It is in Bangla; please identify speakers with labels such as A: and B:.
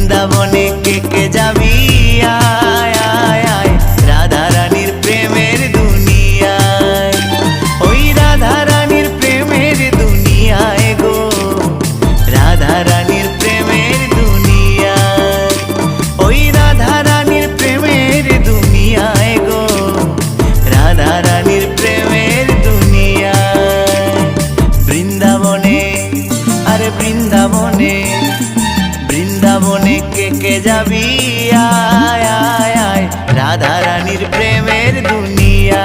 A: বৃন্দাবনে কে যাবি আয় আয় আয় রাধা রানীর প্রেমের দুনিয়ায়। ওই রাধা রানীর প্রেমের দুনিয়ায় গো, রাধা রানীর প্রেমের দুনিয়ায়। ওই রাধা রানীর প্রেমের দুনিয়ায় গো, রাধা রানীর প্রেমের দুনিয়ায়। বৃন্দাবনে আরে বৃন্দাবনে, বৃন্দাবনে কে যাবি আয় আয় আয় রাধা রানীর প্রেমের দুনিয়া।